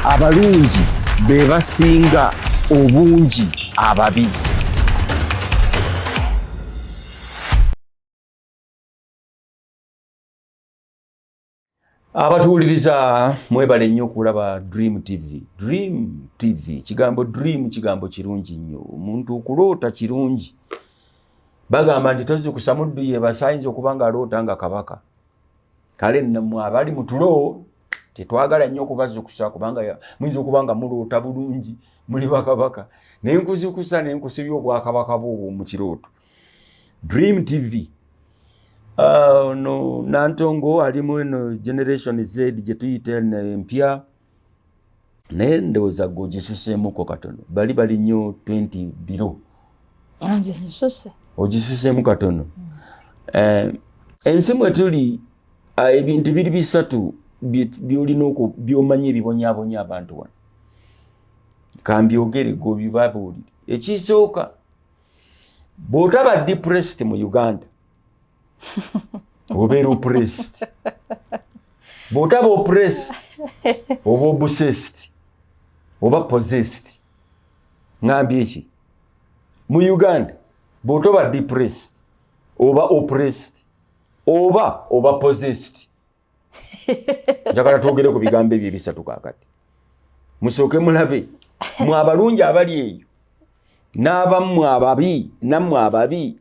abalungi be basinga obungi ababi. Abatuuliriza mwebale nnyo okulaba Dream TV. Dream TV, kigambo dream kigambo kirungi nnyo. Omuntu okuloota kirungi. Bagamba nti tozukusa muddu yeebase ayinza okuba ng'aloota nga kabaka. Kale nammwe abali mu tulo tetwagala nnyo okubazukusa kubanga muyinza okuba nga muloota bulungi muli bakabaka. Naye nkuzukusa ne nkusibya obwakabaka bwo mu kirooto. Dream TV. No Nantongo alimu eno Generation Z gye tuyita empya. Naye ndowooza gwe ogisuseemuko katono. Bali nnyo 20 biro. Anze nisuse. Ogisuseemu katono. Ensi mwe tuli ebintu biri bisatu byolina by'omanyi ebibonyaabonya abantu wano. Kambyogere gwe bibabuulire. Ekisooka bw'otaba depressed mu Uganda obeera oppressed. Bw'otaba oppressed oba obsessed oba possessed. Ngambye eki mu Uganda bw'otaba depressed oba oppressed oba possessed. Njagala twogere ku bigambo ebyo ebisatu kaakati. Musooke mulabe mwe abalungi abali eyo n'abammwe ababi nammwe ababi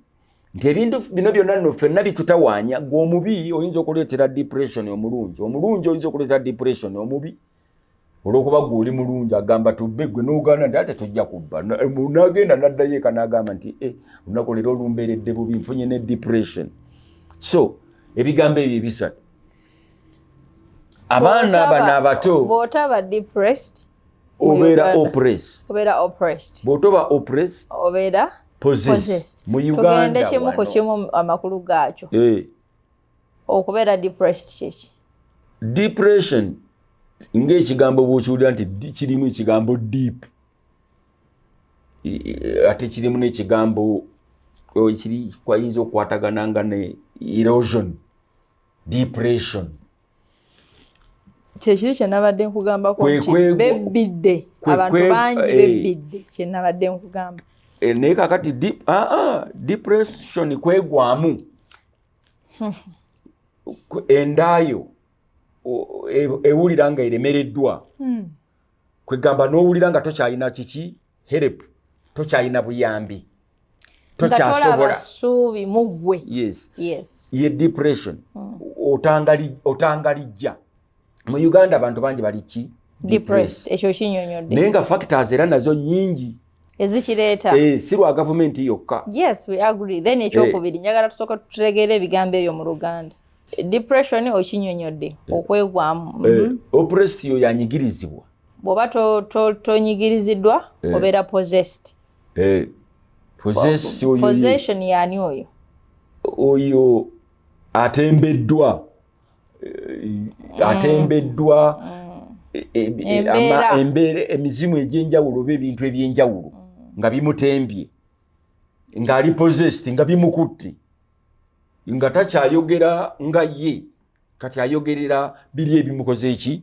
nti ebintu bino byonna nno ffenna bitutawaanya. Gwe omubi oyinza okuleetera depression omulungi. Omulungi oyinza okuleetera depression omubi. Olw'okuba gwe oli mulungi agamba tubbe gwe n'ogaana nti ate tujja kubba. N'agenda n'addayo eka n'agamba nti olunaku leero olumbeeredde bubi nfunye ne depression. So ebigambo ebyo ebisatu. Abaana bano abato bw'otaba depressed obeera oppressed. Bw'otoba oppressed obeera possessed. Mu Uganda tugende kimu ku kimu amakulu gaakyo. Okubeera depressed kyeki. Depression ng'ekigambo bw'okiwulira nti kirimu ekigambo deep. Ate kirimu n'ekigambo ekiri kwayinza okukwatagana nga ne erosion. Depression. Kyekiri kye nabadde nkugambako nti bebbidde. Abantu bangi bebbidde kye nabadde nkugamba. Naye kakati depression kwegwamu. Endaayo ewulira nga eremereddwa. Kwegamba n'owulira nga tokyalina kiki help. Tokyalina buyambi. Tokyasobola suubi mu ggwe. Yes. Ye depression. Otangalijja. Mu Uganda abantu bangi bali ki? Depressed. Ekyo kinyonyodde. Naye nga factors era nazo nnyingi. Ezikireeta. Si lwa gavumenti yokka. Yes, we agree. Then ekyokubiri njagala tusooka tutegeere ebigambo ebyo mu Luganda. Depression okinyonyodde okwegwamu. Oppressed yo yanyigirizibwa. Bw'oba tonyigiriziddwa obeera possessed. Possession yani oyo. Oyo atembeddwa. Embeera emizimu egy'enjawulo oba ebintu eby'enjawulo nga bimutembye. Ng'ali possessed nga bimukutte. Nga takyayogera nga ye. Kati ayogerera biri ebimukoze eki?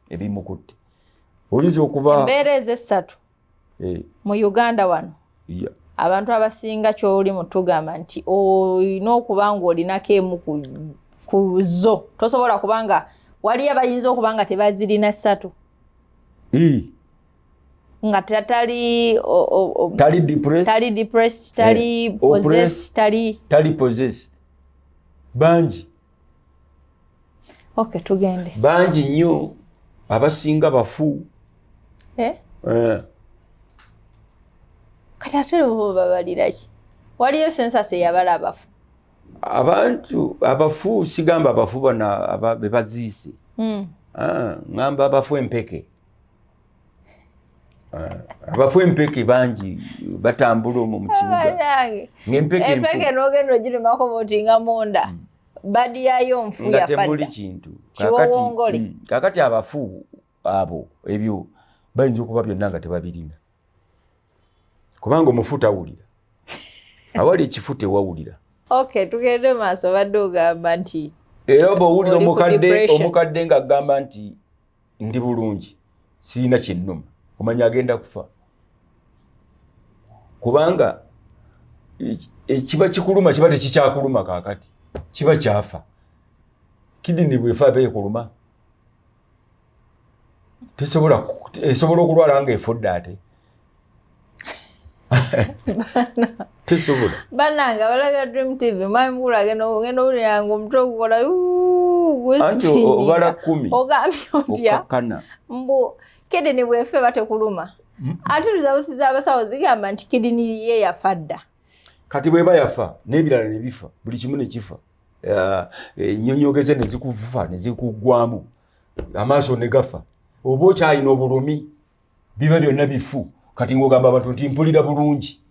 Ebimukutte. Oyinza okuba embeera ez'essatu mu Uganda wano. Abantu abasinga ky'oli mu tugamba nti olina okuba ng'olinako emu ku zo. Tosobola kubanga waliyo abayinza okuba nga tebazirina ssatu. Nga tali depressed, tali possessed, tali possessed. Bangi. Okay, tugende. Bangi nnyo abasinga bafu. Kati ate bo babalira ki? Waliyo census eyabala abafu. Abantu abafu sigamba abafu bana be baziise. Ngamba abafu empeke. Abafu empeke bangi batambula mu kibuga. Empeke n'ogenda ogirimako bw'otinga munda. Badi yayo nfu yafadda. Nga tebuli kintu. Kakati abafu abo ebyo bayinza okuba byonna nga tebabirina. Kubanga omufu tawulira. Awali ekifu tewawulira. Okay, tugende maaso badde ogamba nti era bw'owulira omukadde nga agamba nti ndi bulungi sirina kinnuma omanya agenda kufa kubanga kiba kikuluma kiba tekikyakuluma kaakati kiba kyafa kidini bwefa abe kuluma esobola okulwala nga efudde ate tesobola bannanga balabya Dream TV mwami mukulu agenda owulira nga omutwe ogukola obala 10 ogambye otya okakana mbu kidini bwefe batekuluma ate results z'abasawo zigamba nti kidini ye yafa dda kati bweba yafa n'ebirala ne bifa buli kimu ne kifa ennyonyogeze ne zikufa ne zikugwamu amaaso ne gafa oba okyalina obulumi biba byonna bifu kati ng'ogamba abantu nti mpulira bulungi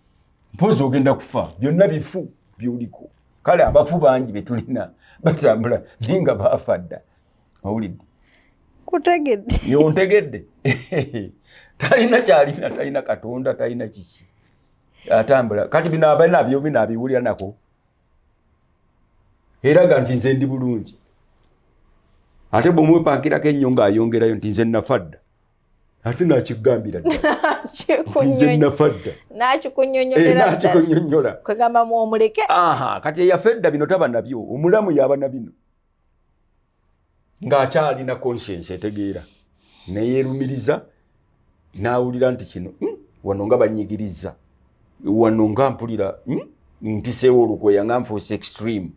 mpozi ogenda kufa byonna bifu by'oliko kale abafu bangi be tulina batambula naye nga baafa dda owulidde kutegedde yontegedde talina kyalina talina katonda talina kiki atambula kati bino abalina byo abiwulira nako eraga nti nze ndi bulungi ate bw'omwepankirako ennyo ng'ayongerayo nti nze nafadda ate nakigambira ddala nze nafadda nakikunyonyola kwegamba mwomuleke kati eyafa edda bino taba nabyo omulamu yaba na bino ng'akyalina conscience etegeera neyeerumiriza n'awulira nti kino wano nga banyigiriza wano nga mpulira mpiseewo olukweya nga nfuuse extreme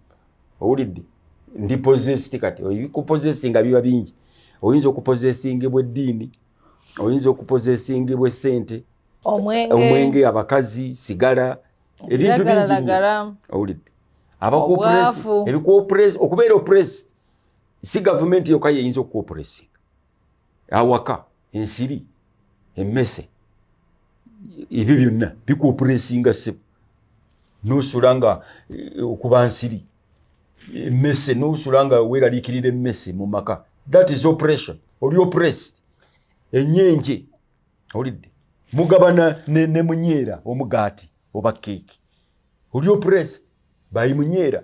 owulidde ndi possessed kati ebikupossessinga biba bingi oyinza okupossessingibwa eddiini oyinza okupossessingibwa essente omwenge abakazi sigala ebintu bingi owulidde okubeera oppressed si gavumenti yokka yeyinza okuoppressinga awaka ensiri emmese ebyo byonna bikuoppressinga ssebo n'osula nga okuba nsiri emmese n'osula nga weeraliikirira emmese mu maka that is oppression oli oppressed ennyenje olidde mugabana ne munyeera omugaati oba keeki oli oppressed bayi munyeera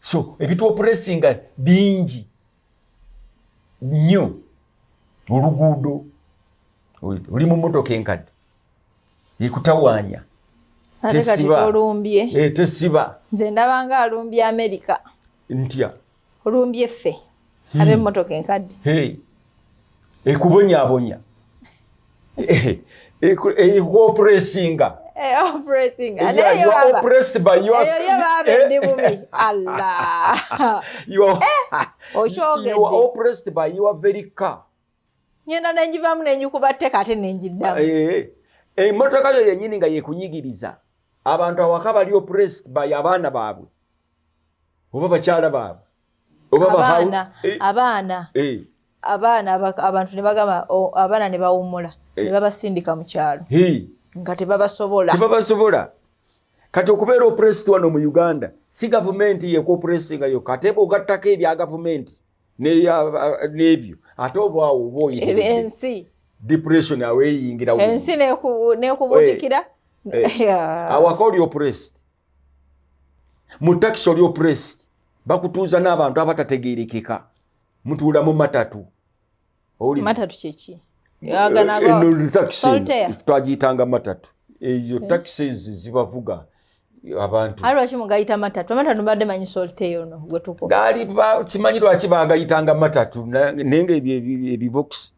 so ebituoppressinga bingi nnyo oluguudo oli mu mmotoka enkadde ekutawaanya tesiba nze ndabanga alumbye Amerika ntya olumbye ffe ab'emmotoka enkadde ekubonyaabonya ekuoppressinga oppressed by your you are oppressed by your very car nyenda nenjivamu nenjikuba tteka ate nenjiddamu emmotoka yo yennyini nga yekunyigiriza abantu awaka bali oppressed by abaana baabwe oba bakyala baabwe abaana abantu ne bagamba abaana ne bawummula ne babasindika mu kyalo nga tebabasobola kati okubeera oppressed wano mu Uganda si gavumenti yekuoppressinga yokka ate bw'ogattako ebya gavumenti n'ebyo ate obwawo oba ensi depression aweeyingira ensi nekubutikira awaka oli oppressed mu taxi oli oppressed bakutuuza n'abantu abatategeerekeka mutuula mu matatu matatu kyeki twagiyitanga matatu ezo taxis zibavuga abantu ali lwaki mugayita matatu mbadde manyi solteyo no gwe tuko gaali kimanyi lwaki bagayitanga matatu nenga ebibox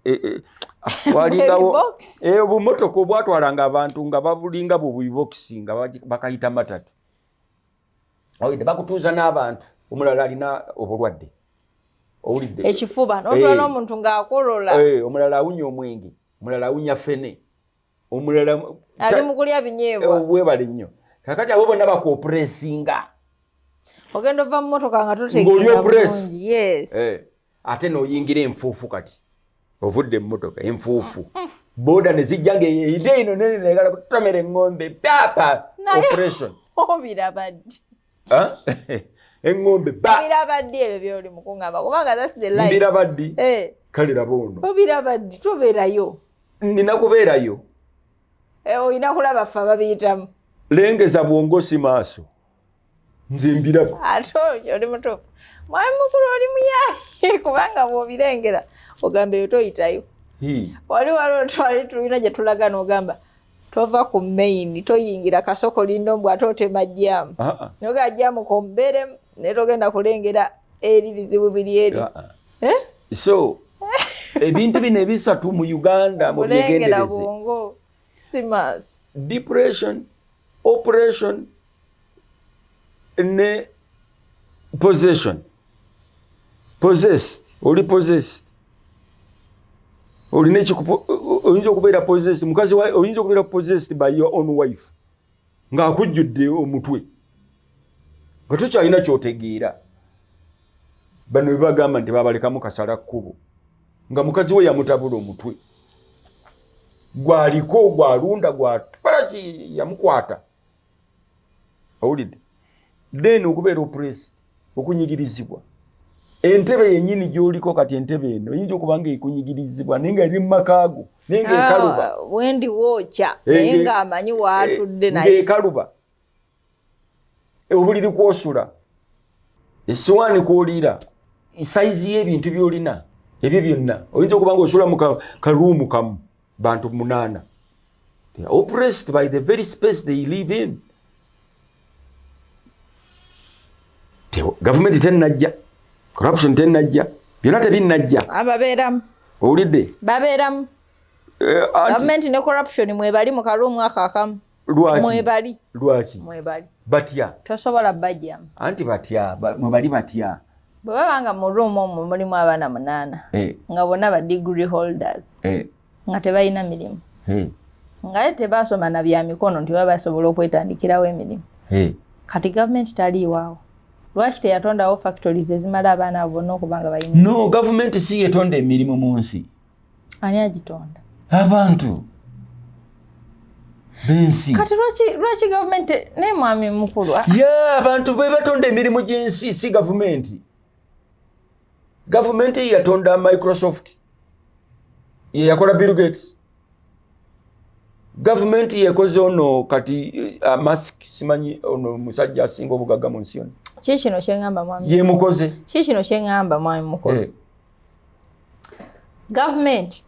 walingawo obumotoka obwatwalanga abantu nga babulinga bubiboxi nga bakayita matatu owulidde bakutuuza n'abantu omulala alina obulwadde owulidde ekifuba n'otula n'omuntu ng'akolola omulala awunya omwenge omulala awunya fene omulala ali mu kulya binyeebwa webale nnyo kakati abo bonna bakuoppressinga ogenda ova mu motoka nga totegeera bulungi ate n'oyingira enfuufu kati ovudde mu motoka enfuufu boda ne zijja ng'eyite ino nenegala kutomera eŋŋombe papa operation obirabaddi eŋŋombe obirabaddi ebyo byoli mu kuŋŋamba kubanga that's the life mbirabaddi kale laba ono obirabaddi tobeerayo nina kubeerayo olina kulaba ffe ababiyitamu lengeza bwongosi maaso nze mbiraba ate oli mutuufu mwami mukulu oli muyayi kubanga bw'obirengera ogamba eyo toyitayo waliwo twali tulina gye tulaga n'ogamba tova ku main toyingira kasoko lindombwa ate otema jjamu noga jjamu komberemu naye togenda kulengera eri bizibu biri eri so ebintu bino ebisatu mu Uganda mu byegendereze depression, oppression ne possession. Possessed, oli possessed. Oli oyinza okubeera possessed, mukazi wawe oyinza okubeera possessed by your own wife. Nga akujjudde omutwe. Nga tokyalina kyotegeera. Bano bagamba nti babalekamu kasala kkubo. Nga mukazi we yamutabula omutwe. Gwaliko gwalunda gwatpalaki yamukwata. Awulidde. Then okubeera oppressed, okunyigirizibwa. Entebe yennyini gy'oliko kati entebe eno oyinza okuba nga ekunyigirizibwa naye nga eri mu makaago naye nga ekaluba. Wendi wookya naye ng'amanyi waatudde naye. Ng'ekaluba. Obuliri kw'osula. Essowaani kw'oliira. Sayizi y'ebintu by'olina. Ebyo byonna. Oyinza okuba nga osula mu karuumu kamu. Bantu 8. They are oppressed by the very space they live in. Government tennajja. Corruption tennajja. Byonna tebinnajja. Ababeeramu. Owulidde? Babeeramu. Government ne corruption mwebali mu karuumu akaakamu. Lwaki? Mwebali. Lwaki? Mwebali. Batya. Tosobola bajjamu. Anti batya. Mwebali batya. Bwe babanga mu room omwo mulimu abaana 8. Nga bonna ba degree holders. Nga tebalina mirimu. Nga tebaasoma na bya mikono nti baba basobola okwetandikirawo emirimu. Kati government taliiwaawo. Lwaki teyatondawo factories ezimala abaana bonna okubanga balina? No, government si yetonda emirimu mu nsi. Ani agitonda? Abantu. Bensi. Kati lwaki government ne mwami mukulu? Abantu be batonda emirimu gy'ensi si government. Government yatonda Microsoft. Yakola Bill Gates. Government yekoze ono kati Musk simanyi ono musajja asinga obugagga mu nsi yonna. Kikino kyengamba mwami. Ye mukoze. Kikino kyengamba mwami mukulu. Government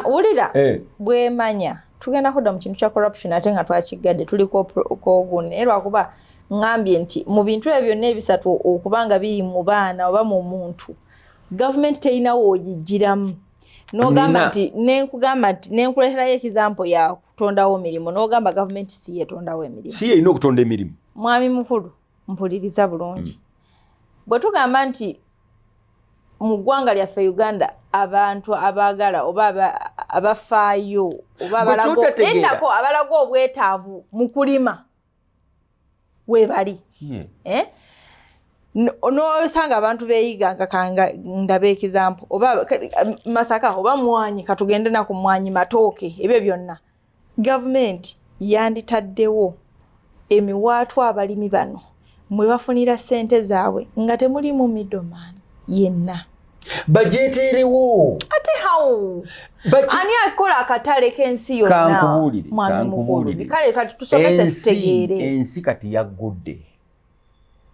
ulira bwemanya tugenda kudda mu kintu kya corruption ate nga twakigadde tuliko oguni naye lwakuba ngambye nti mu bintu ebyo byonna ebisatu okubanga biri mu baana oba mu muntu government teyinawo ogijjiramu n'ogamba nti nenkugamba nti nenkuleeterayo ekizampo ya kutondawo emirimu n'ogamba government si yetondawo emirimu si yeyina okutonda emirimu. Mwami mukulu mpuliriza bulungi bwe tugamba nti mu ggwanga lyaffe Uganda abantu abaagala oba abafaayo oba abalaga obwetaavu mu kulima weebali n'osanga abantu beeyiga nkakanga ndaba ekizampo oba Masaka oba mwanyi katugende na ku mwanyi matooke ebyo byonna gavumenti yanditaddewo emiwaatwa abalimi bano mwe bafunira ssente zaabwe nga temuli mu middleman yenna bajeterewo ate hawo ani akola akatale k'ensi yonna mwami mukulu kale kati tusomese tutegeere ensi kati yaggudde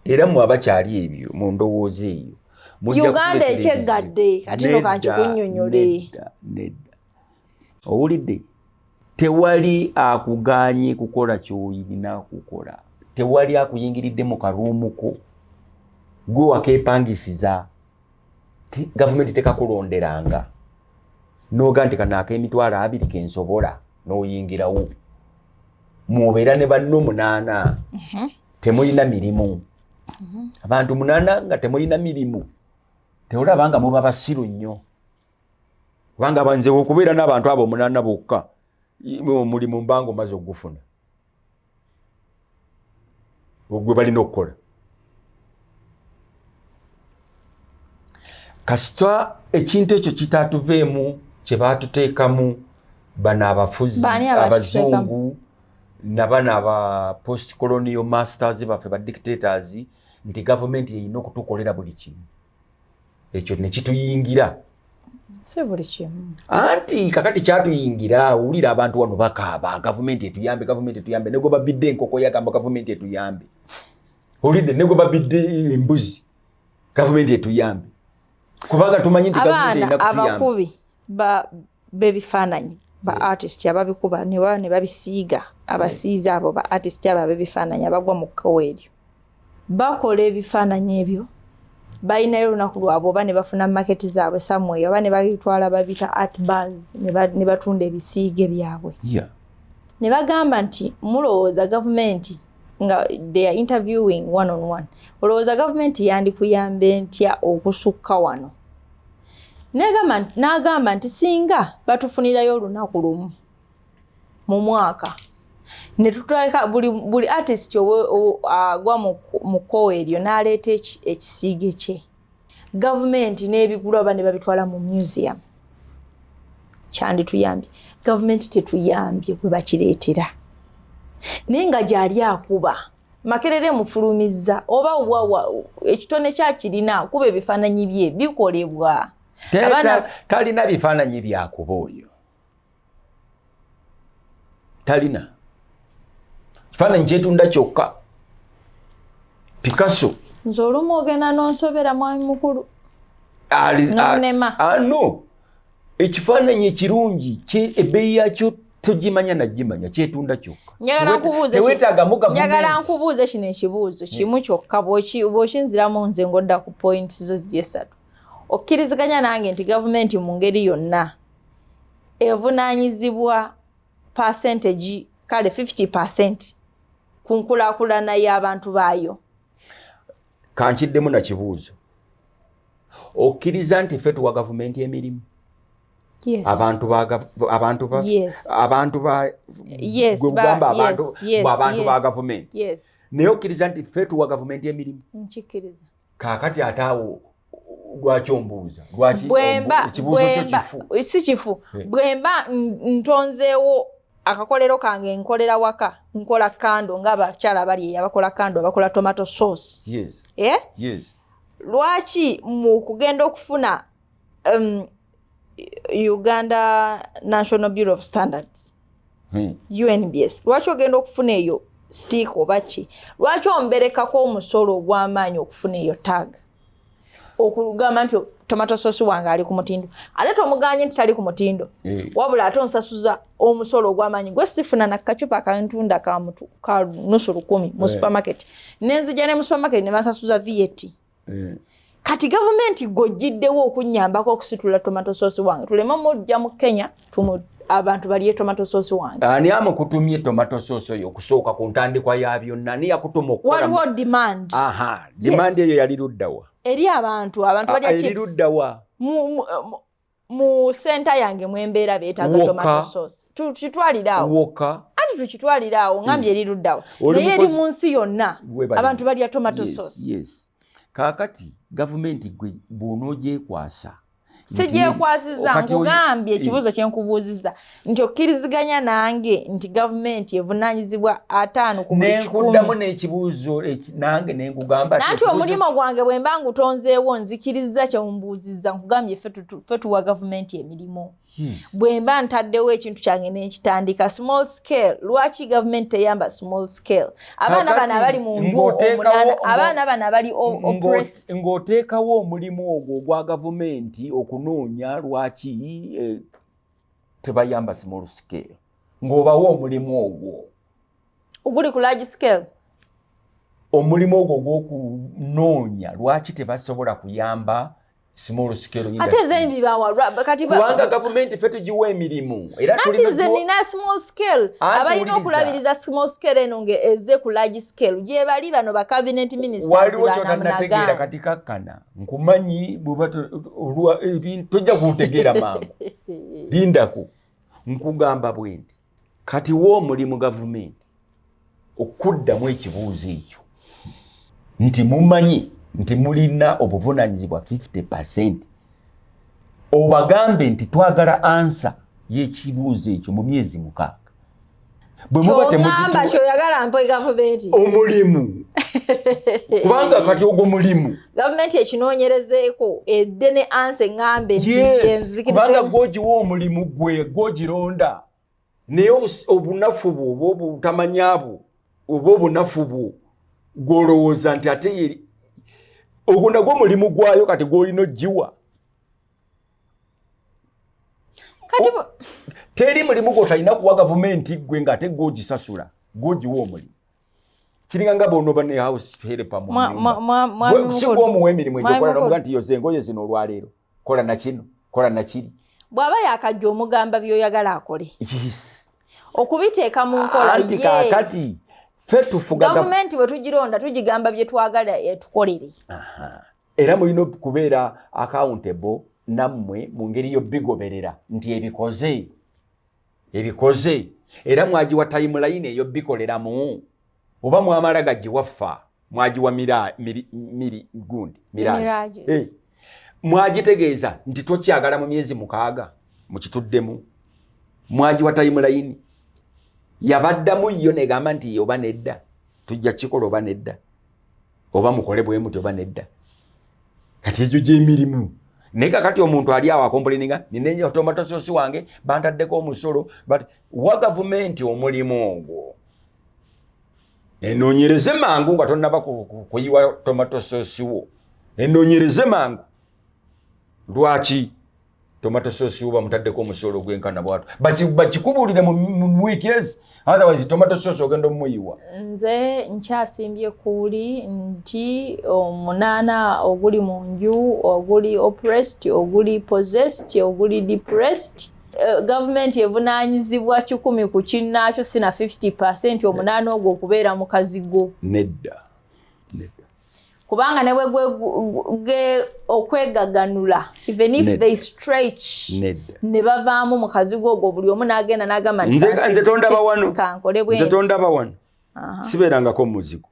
era mu abakyali ebyo mu ndowooza eyo Uganda ekyeggadde kati no kankikunnyonnyole nedda owulidde tewali akuganye kukola ky'oyina kukola tewali akuyingiridde mu karuumuko gwe wakeepangisiza gavumenti tekakulonderanga noga nti kanaaka emitwalo 2 kensobola n'oyingirawo mubeera ne banno 8 temulina mirimu abantu 8 nga temulina mirimu teolaba nga muba basiru nnyo kubanga banze okubeera n'abantu abo 8 bokka omulimu mbango maze ogufuna ogwe balina okukola kasita ekintu ekyo kitatuveemu kye baatuteekamu bano abafuzi abazungu nabano aba post colonial masters baffe ba dictators nti gavumenti erina okutukolera buli kimu ekyo ne kituyingira si buli kimu anti kakati kyatuyingira wulira abantu wano bakaaba gavumenti etuyambe negwe babidde enkoko yagamba gavumenti etuyambe olide nego babidde embuzi government etuyambe kubanga tumanyi nti government ina kutuyamba abakubi bebifaananyi ba artist ababikuba ne babisiiga abasiiza abo ba artist abo bebifaananyi abagwa mu kkowe eryo bakola ebifaananyi ebyo balinayo olunaku lwabwe oba ne bafuna maketi zaabwe somewhere oba ne babitwala babita art bars ne batunda ebisiige byabwe ne bagamba nti mulowooza gavumenti nga they are interviewing one on one olowooza gavumenti yandikuyambe ntya okusukka wano n'agamba nti singa batufunirayo olunaku lumu mu mwaka ne tutwalika buli artist agwa mu kkowe eryo n'aleeta ekisiige kye gavumenti n'ebigula oba ne babitwala mu museum kyandituyambye gavumenti tetuyambye bwe bakireetera naye nga gyali akuba Makerere mufulumizza oba ekitone kyakirina kuba ebifaananyi bye bikolebwa talina bifaananyi byakuba oyo talina kifaananyi kyetunda kyokka Picasso nze olumu ogenda n'onsobera mwami mukulu nonema no ekifaananyi ekirungi ebbeeyi yakyo togimanya nagimanya kyetunda kyokka njagala nkubuuze kino ekibuuzo kimu kyokka bw'okinziramu nze ng'odda ku point zo ziri esatu okkiriziganya nange nti gavumenti mu ngeri yonna evunaanyizibwa percentage kale 50% ku nkulaakulana y'abantu baayo kankiddemu na kibuuzo okkiriza nti ffe tuwa gavumenti emirimu abantu ba gavumenti naye okkiriza nti ffe tuwa gavumenti emirimu nkikiriza kaakati ate awo lwaki ombuuza si kifu bwemba ntonzeewo akakolero kange nkolera waka nkola kando ng'abakyala bali abakola kando abakola tomato sauce lwaki mu kugenda okufuna Uganda National Bureau of Standards UNBS lwaki ogenda okufuna eyo stick oba ki lwaki omberekako omusolo ogw'amaanyi okufuna eyo tag okugamba nti tomato sauce wange ali ku mutindo ate tomuganye nti tali ku mutindo wabula ate onsasuza omusolo ogw'amaanyi gwe sifuna na kacupa kantunda ka nusu 10 mu supermarket nenzija ne mu supermarket ne basasuza VAT kati gavumenti gojjiddewo okunyambako okusitula tomato sauce wange tulema mujja mu Kenya abantu baliye tomato sauce wange ani amukutumye tomato sauce oyo okusooka ku ntandikwa ya byonna ani yakutuma okukola waliwo demand demand eyo yali luddawa eri abantu balya chips luddawa mu center yange mwembeera beetaga tomato sauce tukitwalirawo anti tukitwalirawo ngambye eri luddawa naye eri mu nsi yonna abantu balya tomato sauce kaakati gavumenti gwe bw'onogyekwasa sijekwasiza nkugambye ekibuuzo kyenkubuuziza nti okkiriziganya nange nti gavumenti evunaanyizibwa 5 ku buli 10 nenkuddamu n'ekibuuzo nange nenkugamba nanti omulimu gwange bwe mba ngutonzeewo nzikiriza kyembuuzizza nkugambye ffe tuwa gavumenti emirimu bwe mba ntaddewo ekintu kyange n'ekitandika small scale lwaki gavumenti teyamba small scale abaana bano abali mu nju omunana abaana bano abali oppressed ng'oteekawo omulimu ogwo ogwa gavumenti okunoonya lwaki tebayamba small scale ng'obawo omulimu ogwo oguli ku large scale omulimu ogwo ogw'okunoonya lwaki tebasobola kuyamba small scale industry ate ze bibawa kati kubanga gavumenti ffe tugiwa emirimu era tulina ze nina small scale abalina okulabiriza small scale eno eze ku large scale gye bali bano ba cabinet ministers waliwo kyotannategeera kati kakkana nkumanyi olwa ebintu tojja kutegeera mangu lindako nkugamba bwendi kati wo omulimu gavumenti okuddamu ekibuuzo ekyo nti mumanyi nti mulina obuvunaanyizibwa 50% obagambe nti twagala ansa y'ekibuuzo ekyo mu myezi 6 bwe muba temugamba kyoyagala mpe gavumenti omulimu kubanga kati ogwo mulimu gavumenti ekinoonyerezeeko edde ne ansa eŋŋambe nti kubanga gwogiwa omulimu gwe gwogironda naye obunafu bwo oba obutamanya bwo oba obunafu bwo gwolowooza nti ate ogwo nagwo mulimu gwayo kati gwolina ogiwa kati teri mulimu gwotalina kuwa gavumenti gwe ng'ate gwogisasula gwogiwa omulimu kiringa nga bonoba ne house helper mu nyumba sigwomuwa emirimu egyokola nomuga nti yoze engoye zino olwaleero kola nakino kola nakiri bw'aba yakajja omugamba by'oyagala akole yes okubiteeka mu nkola anti kaakati ffe tufuga gavumenti bwe tugironda tugigamba bye twagala etukolere era mulina okubeera accountable nammwe mu ngeri y'obbigoberera nti ebikoze era mwagiwa timeline eyo bikoleramu oba mwamala gagiwaffa mwagiwa mirage mwagitegeeza nti tokyagala mu myezi 6 mukituddemu mwagiwa timeline yabaddamu yo negamba nti oba nedda tujja kikola oba nedda oba mukole bwe muti oba nedda kati ekyo gy'emirimu naye kakati omuntu ali awo akompoleninga nine tomato sauce wange bantaddeko omusolo but wa gavumenti omulimu ogwo enoonyereze mangu nga tonnaba kuyiwa tomato sauce wo enoonyereze mangu lwaki tomato sauce wo bamutaddeko omusolo gwenkana bwatu bakikubuulire mu weekends otherwise tomato sauce ogenda omuyiwa nze nkyasimbye kuuli nti omunaana oguli mu nju oguli oppressed oguli possessed oguli depressed gavumenti evunaanyizibwa 10 ku kinnaakyo sina 50% omunaana ogwo okubeera mu kazigo nedda kubanga ne bwe okwegaganula even if they stretch ne bavaamu mu kazigo ogwo buli omu n'agenda n'agamba nze tondaba wano sibeerangako muzigo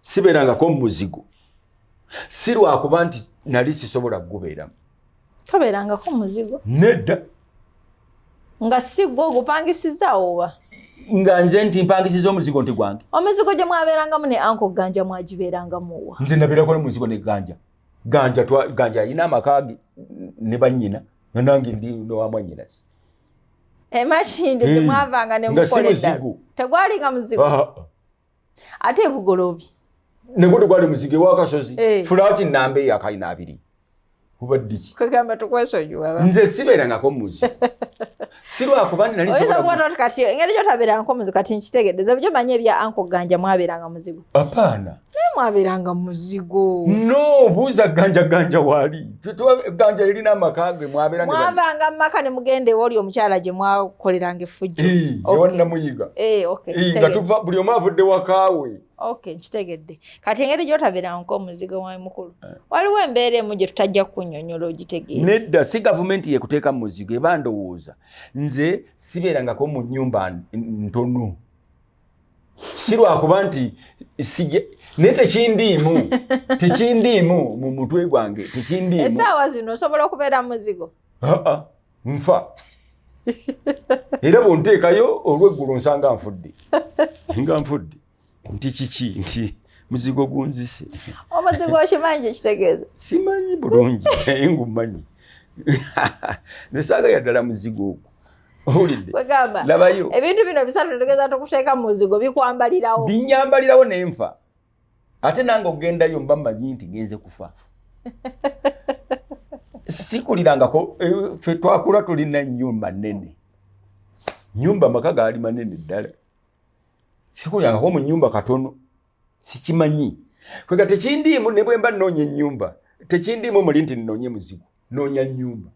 sibeerangako muzigo si lwakuba nti nali sisobola kugubeeramu tobeerangako muzigo nedda nga si gwe ogupangisiza oba nga nze nti mpangisiza omuzigo nti gwange omuzigo gye mwabeerangamu ne anko ganja mwagibeerangamu wa nze nabeerako n'omuzigo ne ganja alina amaka ge ne bannyina nanange ndi nowamwannyinasi emashinde gye mwavanga ne mukola eddala tegwalinga muzigo ate bugolobi negwo tegwali muzigo ewakasozi fulaati nnamba eyo akalina 2 kubaddiki kwegamba tukwesonyiwa nze sibeerangako muzigo si lwakuba nti nali kati engeri gyotabeerangako muzigo kati nkitegedde ze byo manyi ebya anko ganja mwabeeranga muzigo apaana naye mwabeeranga muzigo no buuza ganja waali ganja erina amaka ge mwavanga mu maka ne mugenda ewoli omukyala gye mwakoleranga effujjo ewanamuyiga nga tuva buli omu avudde wakaawe nkitegedde kati engeri gyotabeerangako omuzigo mwayi mukulu waliwo embeera emu gye tutajja kunyonyola ogitegeera nedda si gavumenti yekuteeka muzigo eba ndowooza nze sibeerangako mu nnyumba ntono si lwakuba nti naye tekindiimu mu mutwe gwange tekindiimu essaawa zino osobola okubeera muzigo nfa era bwonteekayo olw'eggulu nsanga nfudde nti kiki nti muzigo gunzise omuzigo okimanyi kyekitegeeza simanyi bulungi naye ngumanyi nesaagaya ddala muzigo ogwo owulidde labayo ebintu bino bisatu tugeza tukuteeka mu muzigo bikwambalirawo binyambalirawo nenfa ate nange ogendayo mba mmanyi nti genze kufa sikulirangako ffe twakula tulina nnyumba nnene nyumba amaka gaali manene ddala sikulirangako mu nnyumba katono sikimanyi kwega tekindiimu ne bwe mba nnoonya ennyumba tekindiimu muli nti nnoonye muzigo noonya nnyumba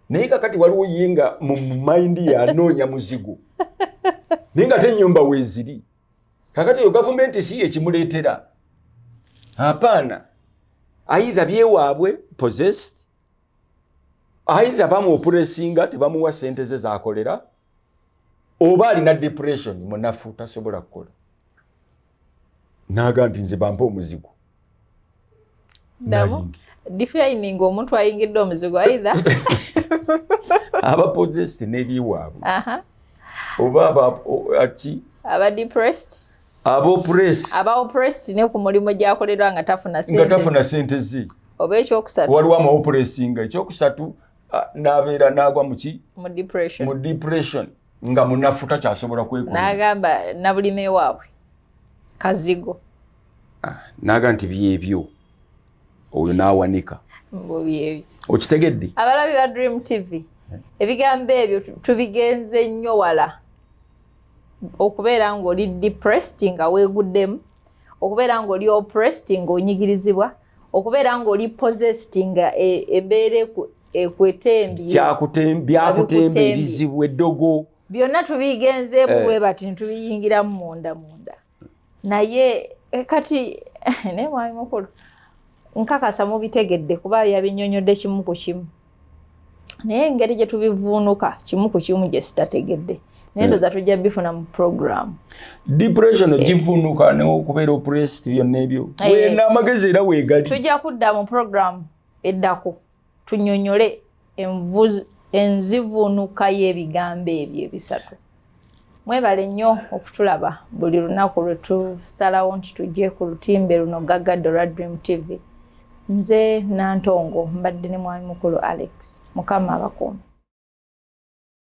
naye kakati waliwo ye nga mu mayindi yanoonya muzigo naye nga te nnyumba weeziri kakati eyo gavumenti si ekimuleetera apaana aitha byewaabwe possessed aitha bamuopuresinga tebamuwa sente ze zakolera oba alina depression munafu tasobola kukola naaga nti nze bampa omuzigo defining omuntu ayingidde omuzigo aitha aba possessed n'ebyewaabwe oba aba depressed aba oppressed ne ku mulimu gyakolerwa nga tafuna sente ze oba ekyokusatu waliwo amaoppressinga ekyokusatu n'abeera n'agwa mu depression nga munafuta kyasobola kwekola. N'agamba nabulime waabwe Kazigo. Naga nti byebyo oyo n'awanika. Byebyo. Okitegedde? Abalabi ba Dream TV ebigambo ebyo tubigenze nnyo wala okubeera ng'oli depressed nga weeguddemu, okubeera ng'oli oppressed ng'onyigirizibwa, okubeera ng'oli possessed nga embeera ekwetembye byakutemba ebizibu eddogo. Byonna tubigenzeemu bwe bati ntubiyingiramu munda. Naye kati ne mwami mukulu nkakasa mubitegedde kuba yabinnyonnyodde kimu ku kimu. Naye engeri gye tubivuunuka kimu ku kimu gye sitategedde. Naye ndoza tujja bifuna mu program. Depression ogivuunuka n'okubeera oppressed byonna ebyo. Weena amagezi era weegali. Tujja kudda mu program eddako tunnyonnyole enzivuunuka y'ebigambo ebyo ebisatu. Mwebale nnyo okutulaba buli lunaku lwe tusalawo nti tujje ku lutimbe luno gaggadde olwa Dream TV. Nze Nantongo mbadde ne mwami mukulu Alex. Mukama abakuume.